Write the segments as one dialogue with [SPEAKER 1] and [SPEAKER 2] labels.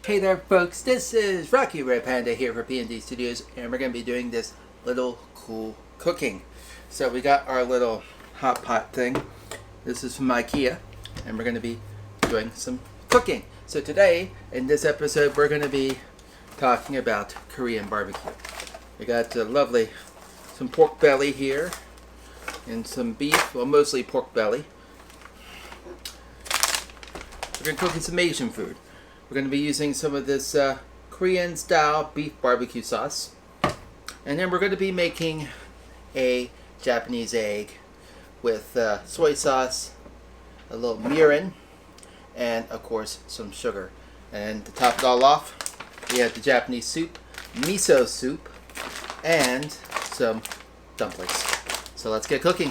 [SPEAKER 1] Hey there folks, this is Rocky Red Panda here for P&D Studios, and we're going to be doing this little cool cooking. So we got our little hot pot thing. This is from IKEA, and we're going to be doing some cooking. So today, in this episode, we're going to be talking about Korean barbecue. We got some pork belly here, and some beef, well mostly pork belly. We're going to be cooking some Asian food. We're going to be using some of this Korean style beef barbecue sauce. And then we're going to be making a Japanese egg with soy sauce, a little mirin, and of course some sugar. And to top it all off, we have the Japanese soup, miso soup, and some dumplings. So let's get cooking.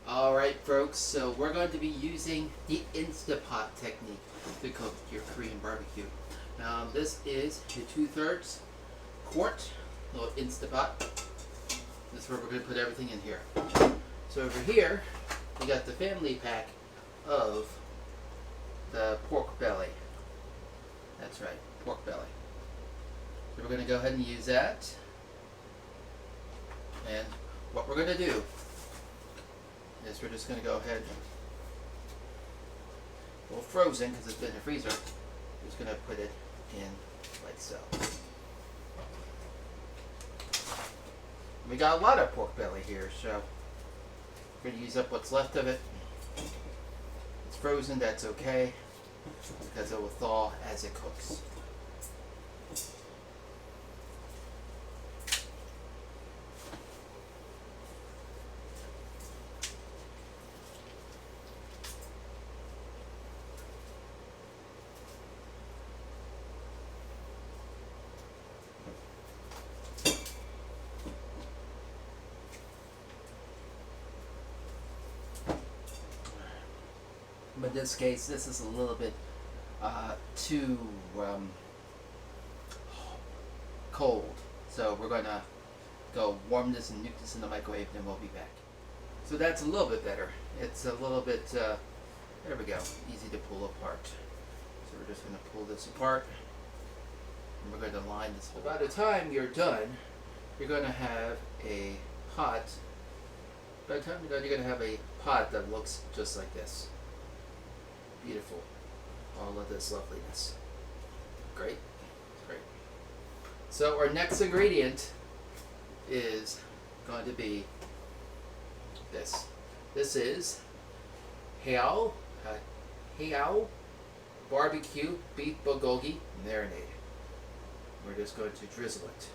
[SPEAKER 1] Alright folks, so we're going to be using the Instapot technique to cook your Korean barbecue. Now this is a 2/3 quart little Instapot. This is where we're going to put everything in here. So over here, we got the family pack of the pork belly. That's right, pork belly. So we're going to go ahead and use that. And what we're going to do is we're just going to go ahead, well frozen because it's been in the freezer, we're just going to put it in like so. We got a lot of pork belly here, so we're going to use up what's left of it. It's frozen, that's okay, because it will thaw as it cooks. But in this case, this is a little bit too cold. So we're going to go warm this and nuke this in the microwave, and then we'll be back. So that's a little bit better. It's a little bit, there we go, easy to pull apart. So we're just going to pull this apart, and we're going to line this whole. By the time you're done, you're going to have a pot. By the time you're done, you're going to have a pot that looks just like this. Beautiful. All of this loveliness. Great. Great. So our next ingredient is going to be this. This is Hao barbecue beef Bigogi marinade. We're just going to drizzle it.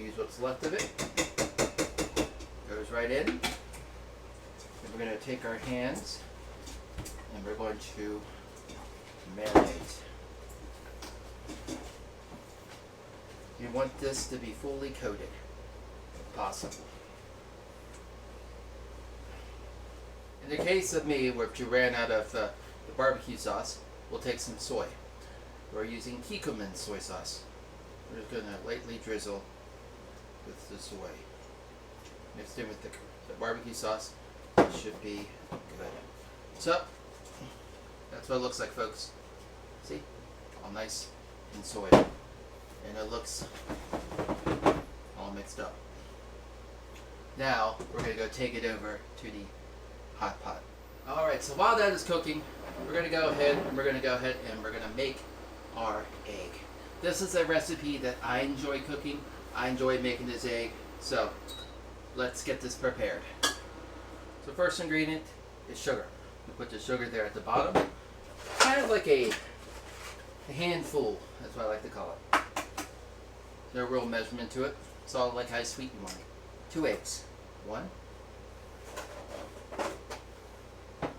[SPEAKER 1] Use what's left of it. Goes right in. And we're going to take our hands and we're going to marinate. You want this to be fully coated, if possible. In the case of me, where you ran out of the barbecue sauce, we'll take some soy. We're using Kikkoman soy sauce. We're just going to lightly drizzle with the soy. Mixed in with the barbecue sauce. Should be good. So, that's what it looks like, folks. See? All nice and soy. And it looks all mixed up. Now, we're going to go take it over to the hot pot. Alright, so while that is cooking, we're going to go ahead and we're going to make our egg. This is a recipe that I enjoy cooking. I enjoy making this egg. So, let's get this prepared. So first ingredient is sugar. We put the sugar there at the bottom. Kind of like a handful, that's what I like to call it. No real measurement to it. It's all like how sweet you want it. 2 eggs. 1. And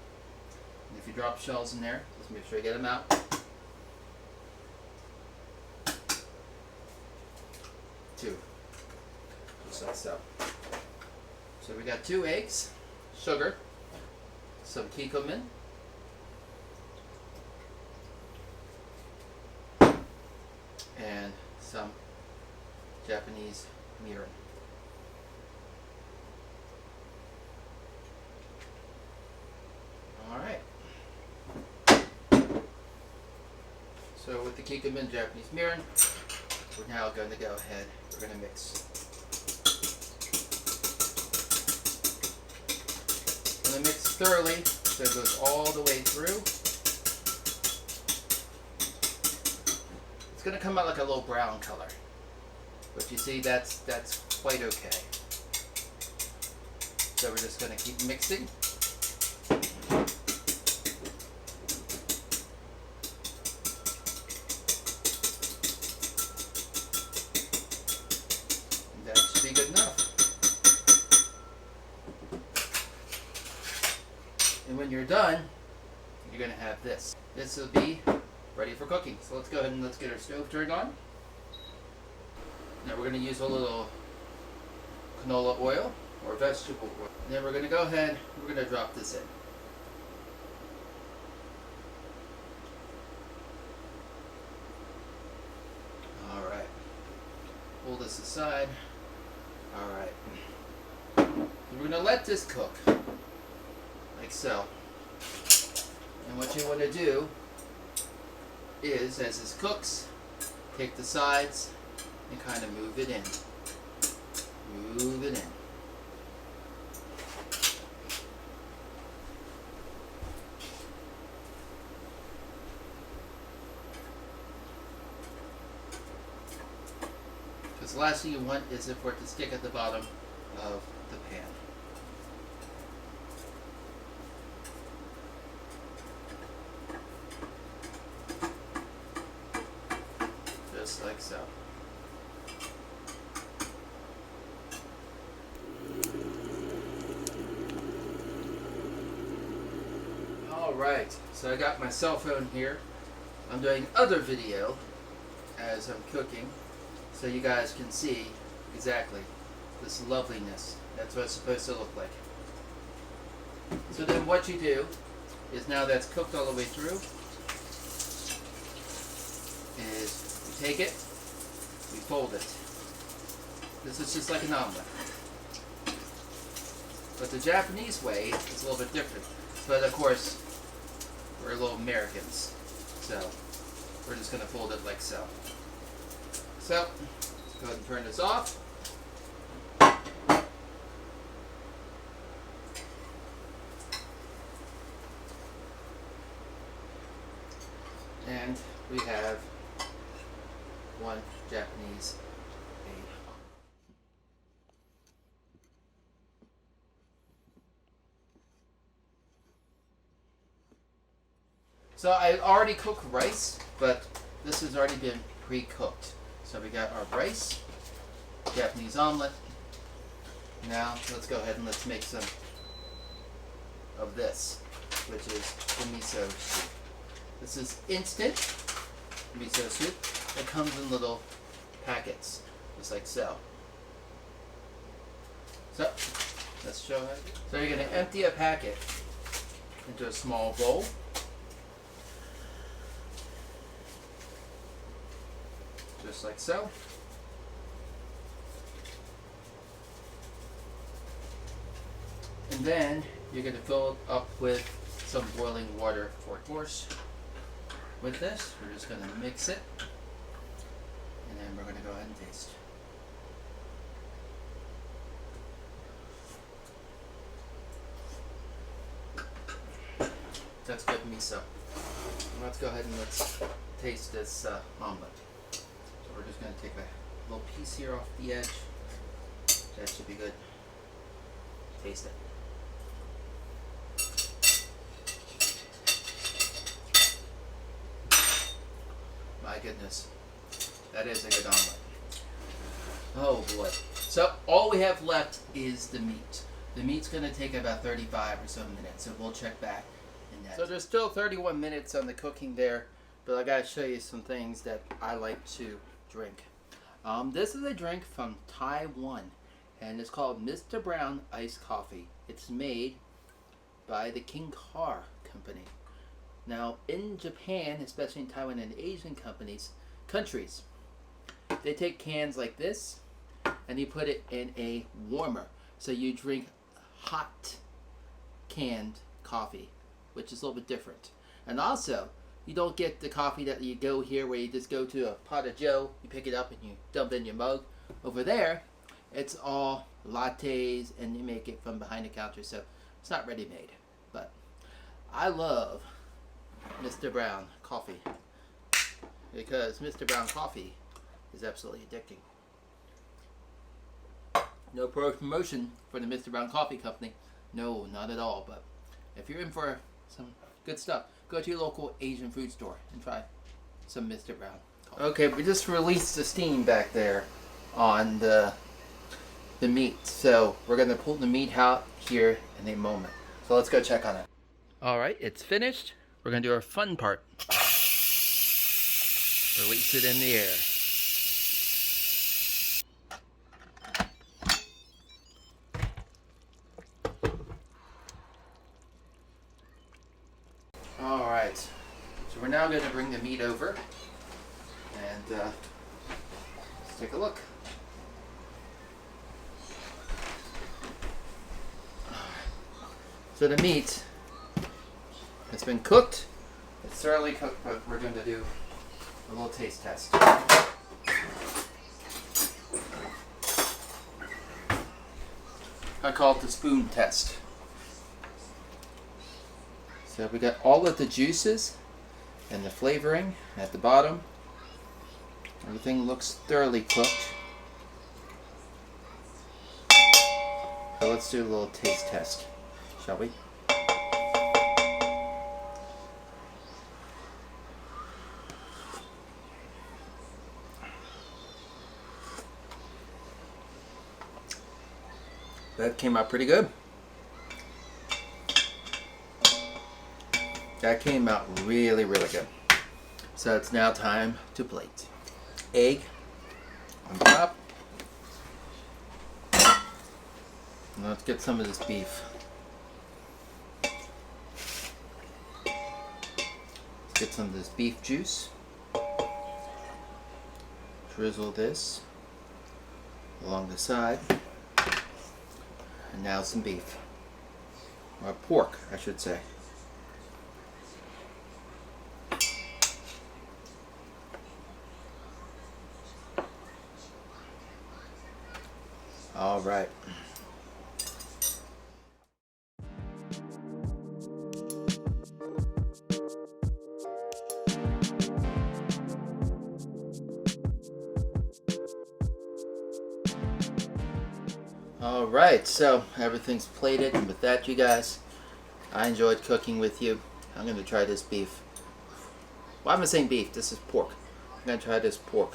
[SPEAKER 1] if you drop shells in there, just make sure you get them out. 2. Just like so. So we got 2 eggs. Sugar, some Kikkoman, and some Japanese mirin. Alright. So with the Kikkoman Japanese Miran, we're now going to go ahead, we're going to mix. I'm going to mix thoroughly so it goes all the way through. It's going to come out like a little brown color. But you see, that's quite okay. So we're just going to keep mixing. That should be good enough. And when you're done, you're going to have this. This will be ready for cooking. So let's go ahead and let's get our stove turned on. Now we're going to use a little canola oil or vegetable oil. And then we're going to go ahead, we're going to drop this in. Alright. Pull this aside. Alright. We're going to let this cook. Like so. And what you want to do is, as this cooks, take the sides and kind of move it in. Move it in. Because the last thing you want is for it to stick at the bottom of the pan. Just like so. Alright, so I got my cell phone here. I'm doing other video as I'm cooking so you guys can see exactly this loveliness. That's what it's supposed to look like. So then what you do is, now that's cooked all the way through, is you take it, we fold it. This is just like an omelet. But the Japanese way is a little bit different. But of course, we're little Americans, so we're just going to fold it like so. So, let's go ahead and turn this off. And we have one Japanese made. So I already cooked rice, but this has already been pre-cooked. So we got our rice, Japanese omelet. Now let's go ahead and let's make some of this, which is the miso soup. This is instant miso soup. It comes in little packets, just like so. So let's show it. So you're going to empty a packet into a small bowl. Just like so. And then you're going to fill it up with some boiling water for course. With this, we're just going to mix it. And then we're going to go ahead and taste. That's good miso. And let's go ahead and let's taste this omelet. So we're just going to take a little piece here off the edge. That should be good. Taste it. My goodness. That is a good omelet. Oh boy. So all we have left is the meat. The meat's going to take about 35 or so minutes, so we'll check back in that. So there's still 31 minutes on the cooking there, but I got to show you some things that I like to drink. This is a drink from Taiwan, and it's called Mr. Brown Iced Coffee. It's made by the King Car Company. Now, in Japan, especially in Taiwan and Asian countries, they take cans like this, and you put it in a warmer. So you drink hot canned coffee, which is a little bit different. And also, You don't get the coffee that you go here where you just go to a pot of joe, you pick it up and you dump it in your mug. Over there, it's all lattes and you make it from behind the counter, so it's not ready made. But I love Mr. Brown coffee because Mr. Brown coffee is absolutely addicting. No promotion for the Mr. Brown Coffee Company. No, not at all. But if you're in for some good stuff, go to your local Asian food store and try some Mr. Brown coffee. Okay, we just released the steam back there on the meat. So we're going to pull the meat out here in a moment. So let's go check on it. Alright, it's finished. We're going to do our fun part. Release it in the air. Alright, so we're now going to bring the meat over and let's take a look. So the meat has been cooked. It's thoroughly cooked, but we're going to do a little taste test. I call it the spoon test. So we got all of the juices and the flavoring at the bottom. Everything looks thoroughly cooked. So let's do a little taste test, shall we? That came out pretty good. That came out really, really good. So it's now time to plate. Egg on top. And let's get some of this beef. Let's get some of this beef juice. Drizzle this along the side. And now some beef. Or pork, I should say. All right. All right, so everything's plated, and with that, you guys, I enjoyed cooking with you. I'm going to try this beef. Why am I saying beef? This is pork. I'm going to try this pork.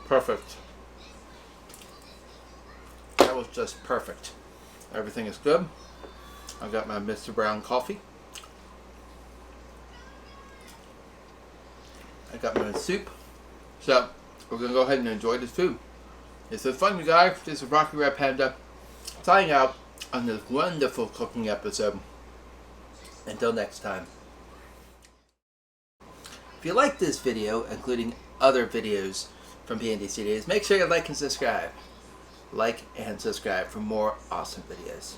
[SPEAKER 1] Perfect. That was just perfect. Everything is good. I got my Mr. Brown coffee. I got my soup. So we're gonna go ahead and enjoy this food. It's so fun, you guys. This is Rocky Red Panda signing out on this wonderful cooking episode. Until next time. If you like this video, including other videos from P&D Studios, make sure you like and subscribe. Like and subscribe for more awesome videos.